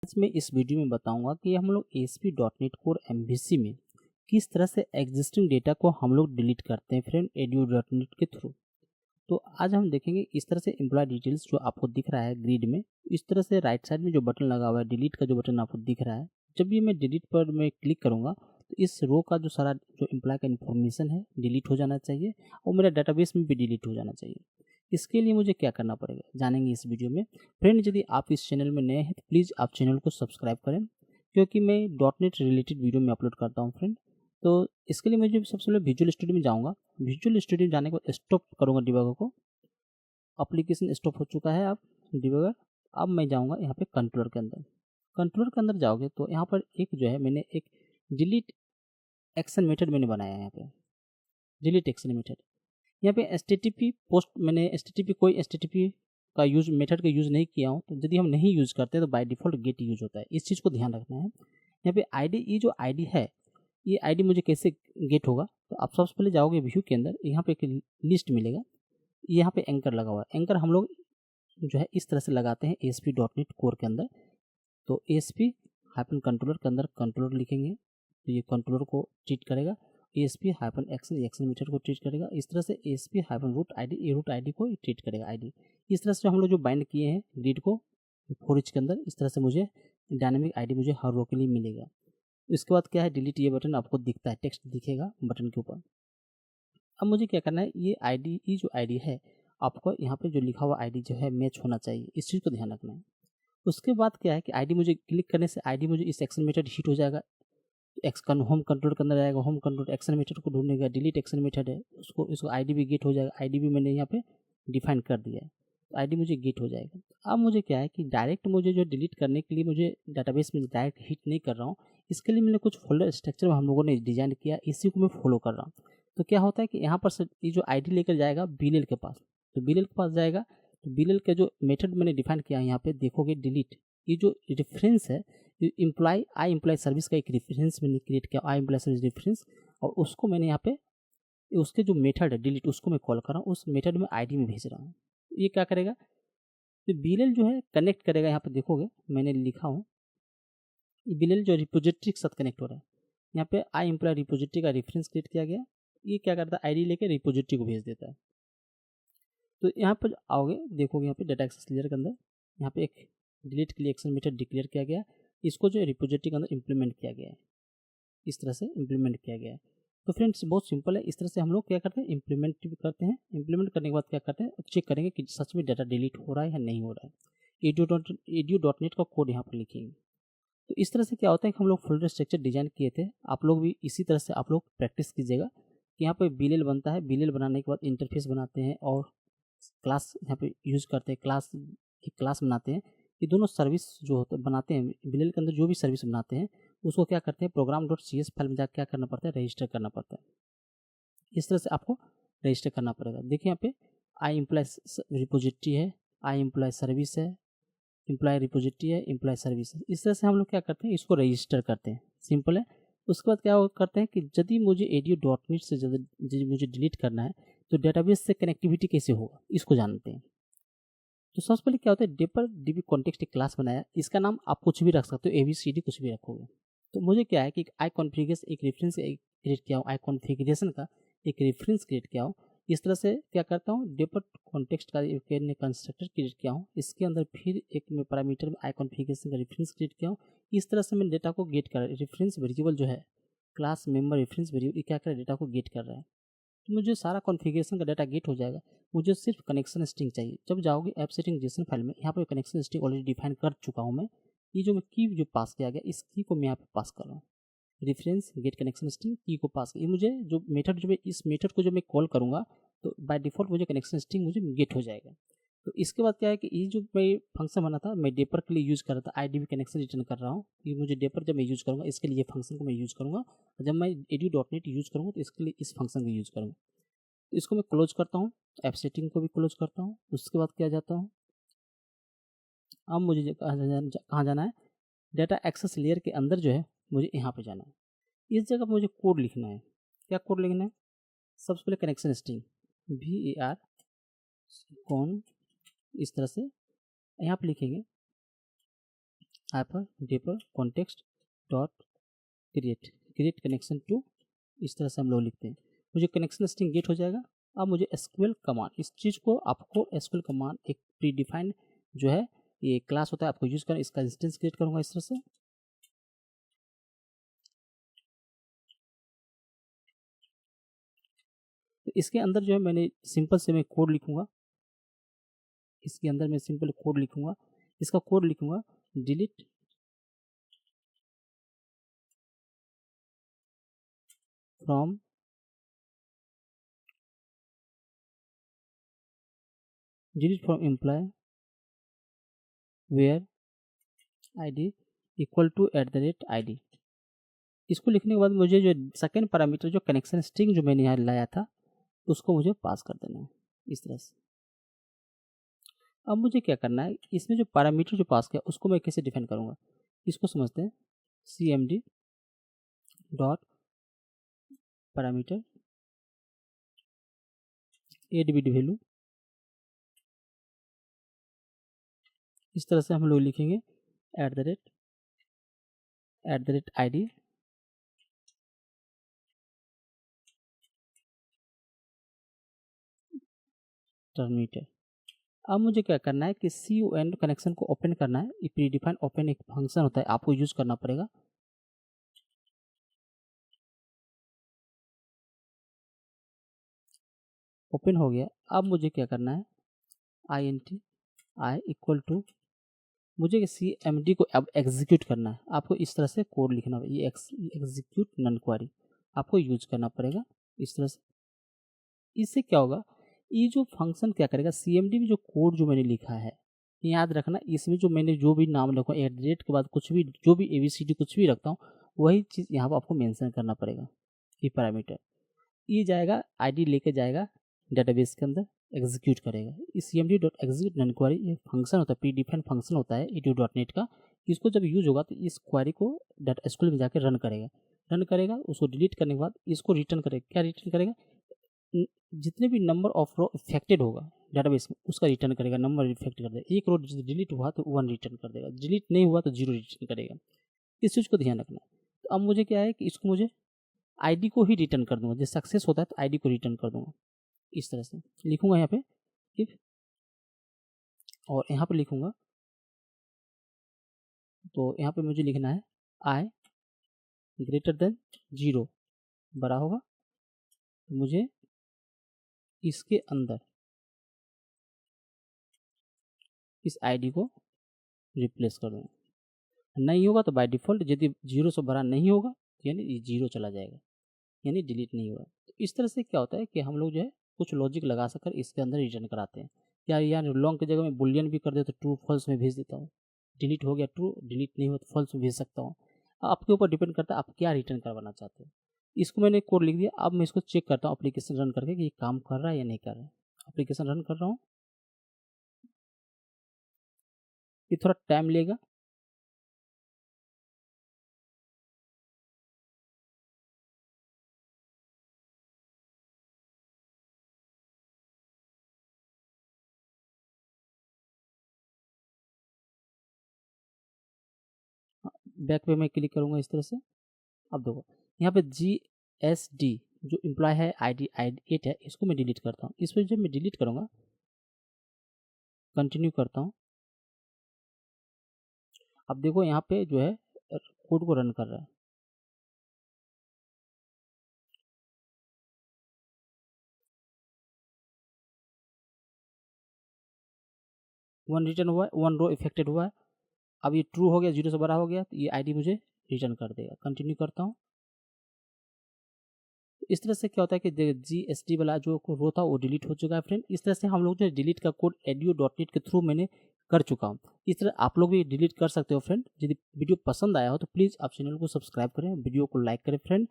आज मैं इस वीडियो में बताऊंगा कि हम लोग ASP.NET कोर MVC में किस तरह से एग्जिस्टिंग डेटा को हम लोग डिलीट करते हैं फ्रेंड edu.net के थ्रू। तो आज हम देखेंगे इस तरह से एम्प्लॉय डिटेल्स जो आपको दिख रहा है ग्रिड में, इस तरह से राइट साइड में जो बटन लगा हुआ है डिलीट का जो बटन आपको दिख रहा है, जब भी मैं डिलीट पर मैं क्लिक करूंगा तो इस रो का जो सारा जो एम्प्लॉय का इन्फॉर्मेशन है डिलीट हो जाना चाहिए और मेरा डाटाबेस में भी डिलीट हो जाना चाहिए। इसके लिए मुझे क्या करना पड़ेगा जानेंगे इस वीडियो में। फ्रेंड, यदि आप इस चैनल में नए हैं तो प्लीज़ आप चैनल को सब्सक्राइब करें, क्योंकि मैं डॉट नेट रिलेटेड वीडियो में अपलोड करता हूँ फ्रेंड। तो इसके लिए मुझे सबसे पहले विजुअल स्टूडियो में जाऊँगा। विजुअल स्टूडियो जाने के बाद स्टॉप करूँगा डिबगर को। एप्लीकेशन स्टॉप हो चुका है अब डिबगर। अब मैं जाऊँगा यहाँ पे कंट्रोलर के अंदर। कंट्रोलर के अंदर जाओगे तो यहाँ पर एक जो है मैंने एक डिलीट एक्शन मेथड मैंने बनाया है। यहाँ पे डिलीट एक्शन मेथड, यहाँ पे एचटीटीपी पोस्ट मैंने एचटीटीपी कोई एचटीटीपी का यूज मेथड का यूज़ नहीं किया हूँ। तो यदि हम नहीं यूज़ करते तो बाय डिफ़ॉल्ट गेट यूज होता है, इस चीज़ को ध्यान रखना है। यहाँ पे आईडी, ये जो आईडी है, ये आईडी मुझे कैसे गेट होगा, तो आप सबसे पहले जाओगे व्यू के अंदर, यहाँ पे एक लिस्ट मिलेगा, यहाँ पे एंकर लगा हुआ है। एंकर हम लोग जो है इस तरह से लगाते हैं ASP.NET कोर के अंदर। तो ASP हाइफन कंट्रोलर के अंदर कंट्रोलर लिखेंगे तो ये कंट्रोलर को ट्रीट करेगा। ASP हाइफन एक्शन मीटर को ट्रीट करेगा। इस तरह से ASP हाइफन रूट आईडी, ये रूट आईडी को ट्रीट करेगा आईडी। इस तरह से हम लोग जो बाइंड किए हैं ग्रिड को फॉर ईच के अंदर, इस तरह से मुझे डायनेमिक आईडी मुझे हर रो के लिए मिलेगा। इसके बाद क्या है, डिलीट, ये बटन आपको दिखता है, टेक्स्ट दिखेगा बटन के ऊपर। अब मुझे क्या करना है, ये आईडी, ये जो आईडी है आपको यहाँ पे जो लिखा हुआ आईडी जो है मैच होना चाहिए, इस चीज़ को ध्यान रखना है। उसके बाद क्या है कि आईडी मुझे क्लिक करने से आईडी मुझे इस एक्शन मेथड हिट हो जाएगा। होम कंट्रोल के अंदर आएगा, होम कंट्रोल एक्शन मेथड को ढूंढेगा, डिलीट एक्शन मेथड है उसको, इसको आईडी भी गेट हो जाएगा। आईडी भी मैंने यहाँ पे डिफाइन कर दिया है, तो आईडी मुझे गेट हो जाएगा। अब मुझे क्या है कि डायरेक्ट मुझे जो डिलीट करने के लिए मुझे डाटाबेस में डायरेक्ट हिट नहीं कर रहा हूँ, इसके लिए मैंने कुछ फोल्डर स्ट्रक्चर हम लोगों ने डिजाइन किया, इसी को मैं फॉलो कर रहा हूँ। तो क्या होता है कि यहाँ पर से ये जो आईडी लेकर जाएगा बीलेल के पास, तो बीलेल के पास जाएगा, तो बीलेल का जो मेथड मैंने डिफाइन किया यहाँ पे देखोगे डिलीट, ये जो रेफरेंस है इम्प्लॉय आई एम्प्लॉय सर्विस का एक रेफरेंस मैंने क्रिएट किया, आई एम्प्लॉय सर्विस रेफरेंस, और उसको मैंने यहाँ पे उसके जो मेथड है डिलीट, उसको मैं कॉल कर रहा हूँ, उस मेथड में आईडी में भेज रहा हूँ। ये क्या करेगा, तो बीलेल जो है कनेक्ट करेगा। यहाँ पे देखोगे मैंने लिखा हूँ, बीलेल जो रिपोजिटरी के साथ कनेक्ट हो रहा है। यहाँ पे आई एम्प्लॉय रिपोजिटरी का रेफरेंस क्रिएट किया गया, ये क्या करता है आईडी लेके रिपोजिटरी को भेज देता है। तो यहाँ पर आओगे देखोगे यहाँ पे डाटा एक्सेस लेयर के अंदर यहाँ पे एक डिलीट के लिए एक्शन मेथड डिक्लेयर किया गया, इसको जो रिपोजिटरी के अंदर इंप्लीमेंट किया गया है, इस तरह से इंप्लीमेंट किया गया है। तो फ्रेंड्स बहुत सिंपल है, इस तरह से हम लोग क्या करते हैं इंप्लीमेंट करते हैं। इंप्लीमेंट करने के बाद क्या करते हैं, चेक करेंगे कि सच में डाटा डिलीट हो रहा है या नहीं हो रहा है। edu.net का कोड यहाँ पर लिखेंगे। तो इस तरह से क्या होता है कि हम लोग फोल्डर स्ट्रक्चर डिजाइन किए थे, आप लोग भी इसी तरह से आप लोग प्रैक्टिस कीजिएगा कि यहाँ पे बीलेल बनता है, बीलेल बनाने के बाद इंटरफेस बनाते हैं और क्लास यहाँ पे यूज़ करते हैं, क्लास एक क्लास बनाते हैं। ये दोनों सर्विस जो होते बनाते हैं बीलेल के अंदर, जो भी सर्विस बनाते हैं उसको क्या करते हैं program.cs फाइल में जाकर क्या करना पड़ता है, रजिस्टर करना पड़ता है। इस तरह से आपको रजिस्टर करना पड़ेगा। देखिए यहाँ पे आई एम्प्लॉय रिपोजिटरी है, आई एम्प्लॉय सर्विस है, एम्प्लॉय रिपोजिटरी है, एम्प्लॉय सर्विस है। इस तरह से हम लोग क्या करते हैं, इसको रजिस्टर करते हैं, सिंपल है। उसके बाद क्या करते हैं कि यदि मुझे edu.net से यदि मुझे डिलीट करना है तो डेटाबेस से कनेक्टिविटी कैसे होगा, इसको जानते हैं। तो सबसे पहले क्या होता है, डेपर डीबी कॉन्टेक्स्ट एक क्लास बनाया, इसका नाम आप कुछ भी रख सकते हो, ABCD कुछ भी रखोगे। तो मुझे क्या है कि आई कॉन्फ़िगरेशन एक रेफरेंस क्रिएट किया हूँ, आई कॉन्फ़िगरेशन का एक रेफरेंस क्रिएट किया हूँ। इस तरह से क्या करता हूँ, डेपर कॉन्टेक्स्ट का एक कंस्ट्रक्टर क्रिएट किया हूँ, इसके अंदर फिर एक मैं पैरामीटर में आई कॉन्फ़िगरेशन का रेफरेंस क्रिएट किया हूँ। इस तरह से मैंने डेटा को गेट कर रेफरेंस वेरिएबल जो है क्लास मेंबर रेफरेंस वेरिएबल, ये क्या कर डेटा को गेट कर रहा है। तो मुझे सारा कॉन्फ़िगरेशन का डाटा गेट हो जाएगा। मुझे सिर्फ कनेक्शन स्ट्रिंग चाहिए। जब जाओगे ऐप सेटिंग जेसन फाइल में, यहाँ पे कनेक्शन स्ट्रिंग ऑलरेडी डिफाइन कर चुका हूँ मैं। ये जो मैं की जो पास किया गया, इस की को मैं यहाँ पे पास कर रहा हूँ, रेफरेंस गेट कनेक्शन स्ट्रिंग की को पास। ये मुझे जो मेथड जो मैं इस मेथड को जो मैं कॉल करूँगा तो बाय डिफ़ॉल्ट मुझे कनेक्शन स्ट्रिंग मुझे गेट हो जाएगा। तो इसके बाद क्या है कि ये जो मैं फंक्शन बना था, मैं डेपर के लिए यूज़ कर रहा था, आईडी भी कनेक्शन रिटर्न कर रहा हूँ। ये मुझे डेपर जब मैं यूज़ करूँगा इसके लिए फंक्शन को मैं यूज़ करूँगा, और जब मैं edu.net यूज़ करूँगा तो इसके लिए इस फंक्शन को यूज़ करूँगा। तो इसको मैं क्लोज करता हूँ, ऐप सेटिंग को भी क्लोज करता हूँ। उसके बाद क्या जाता हूँ, अब मुझे कहाँ जाना है, डाटा एक्सेस लेयर के अंदर जो है मुझे यहाँ पे जाना है। इस जगह मुझे कोड लिखना है। क्या कोड लिखना है, सबसे पहले कनेक्शन स्ट्रिंग var कौन, इस तरह से यहाँ पे लिखेंगे hyper dapper context dot create connection two, इस तरह से हम लोग लिखते हैं। मुझे कनेक्शन स्ट्रिंग गेट हो जाएगा। अब मुझे एसक्यूएल कमांड, इस चीज़ को आपको एसक्यूएल कमांड एक प्री डिफाइंड जो है ये क्लास होता है, आपको यूज़ करना, इसका इंस्टेंस क्रिएट करूँगा इस तरह से। तो इसके अंदर जो है मैंने सिंपल से मैं कोड लिखूँगा, इसके अंदर मैं सिंपल कोड लिखूँगा, इसका कोड लिखूँगा delete from employ where ID equal to @ID। इसको लिखने के बाद मुझे जो सेकेंड पैरामीटर जो कनेक्शन स्ट्रिंग जो मैंने यहाँ लाया था उसको मुझे पास कर देना है इस तरह से। अब मुझे क्या करना है, इसमें जो पैरामीटर जो पास किया उसको मैं कैसे डिफाइन करूँगा, इसको समझते हैं। CMD dot parameter ADBD value, इस तरह से हम लोग लिखेंगे @ID टर्मिनेटर। अब मुझे क्या करना है कि CON कनेक्शन को ओपन करना है। प्री डिफाइन ओपन एक फंक्शन होता है, आपको यूज करना पड़ेगा। ओपन हो गया। अब मुझे क्या करना है, INT I इक्वल टू, मुझे CMD को अब एग्जीक्यूट करना है। आपको इस तरह से कोड लिखना है, ये एग्जीक्यूट नन क्वेरी आपको यूज करना पड़ेगा इस तरह से। इससे क्या होगा, ये जो फंक्शन क्या करेगा, CMD में जो कोड जो मैंने लिखा है, याद रखना, इसमें जो मैंने जो भी नाम लिखा @ के बाद कुछ भी जो भी ABCD कुछ भी रखता हूँ वही चीज़ यहाँ पर आपको मेंशन करना पड़ेगा। ये पैरामीटर ये जाएगा, ID लेके जाएगा डेटाबेस के अंदर, एग्जीक्यूट करेगा। इस CMD dot execute non query ये फंक्शन होता है, प्री डिफाइंड फंक्शन होता है edu.net का। इसको जब यूज होगा तो इस क्वेरी को डाटा SQL में जाकर रन करेगा। उसको डिलीट करने के बाद इसको रिटर्न करेगा। क्या रिटर्न करेगा, जितने भी नंबर ऑफ रो इफेक्टेड होगा डेटाबेस में उसका रिटर्न करेगा। नंबर इफेक्ट कर देगा, एक रो डिलीट हुआ तो 1 रिटर्न कर देगा, डिलीट नहीं हुआ तो 0 रिटर्न करेगा। इस चीज़ को ध्यान रखना। तो अब मुझे क्या है कि इसको मुझे ID को ही रिटर्न कर दूंगा, जैसे सक्सेस होता है तो ID को रिटर्न कर दूंगा। इस तरह से लिखूंगा यहाँ पे इफ, और यहाँ पे लिखूंगा, तो यहाँ पे मुझे लिखना है I ग्रेटर देन 0 बड़ा होगा, तो मुझे इसके अंदर इस ID को रिप्लेस कर दूंगा। नहीं होगा तो बाय डिफ़ॉल्ट यदि 0 से बड़ा नहीं होगा यानी ये 0 चला जाएगा, यानी डिलीट नहीं हुआ। तो इस तरह से क्या होता है कि हम लोग जो है कुछ लॉजिक लगा सकर इसके अंदर रिटर्न कराते हैं। यार लॉन्ग की जगह में बुलियन भी कर दे तो ट्रू फॉल्स में भेज देता हूँ। डिलीट हो गया ट्रू, डिलीट नहीं हुआ तो फॉल्स में भेज सकता हूँ। आपके ऊपर डिपेंड करता है आप क्या रिटर्न करवाना चाहते हो। इसको मैंने कोड लिख दिया। अब मैं इसको चेक करता हूँ एप्लीकेशन रन करके कि ये काम कर रहा है या नहीं कर रहा है। एप्लीकेशन रन कर रहा हूँ, ये थोड़ा टाइम लेगा। बैक पे मैं क्लिक करूँगा इस तरह से। अब देखो यहाँ पे GSD जो एम्प्लॉय है ID 8 है, इसको मैं डिलीट करता हूँ। इस पर जब मैं डिलीट करूँगा, कंटिन्यू करता हूँ, अब देखो यहाँ पे जो है कोड को रन कर रहा है। वन रिटर्न हुआ है, 1 रो इफेक्टेड हुआ है। अब ये ट्रू हो गया, 0 से बड़ा हो गया तो ये ID मुझे रिटर्न कर देगा। कंटिन्यू करता हूँ। इस तरह से क्या होता है कि GSD वाला जो रो था वो डिलीट हो चुका है फ्रेंड। इस तरह से हम लोग जो डिलीट का कोड edu.net के थ्रू मैंने कर चुका हूँ। इस तरह आप लोग भी डिलीट कर सकते हो फ्रेंड। यदि वीडियो पसंद आया हो तो प्लीज़ आप चैनल को सब्सक्राइब करें, वीडियो को लाइक करें फ्रेंड।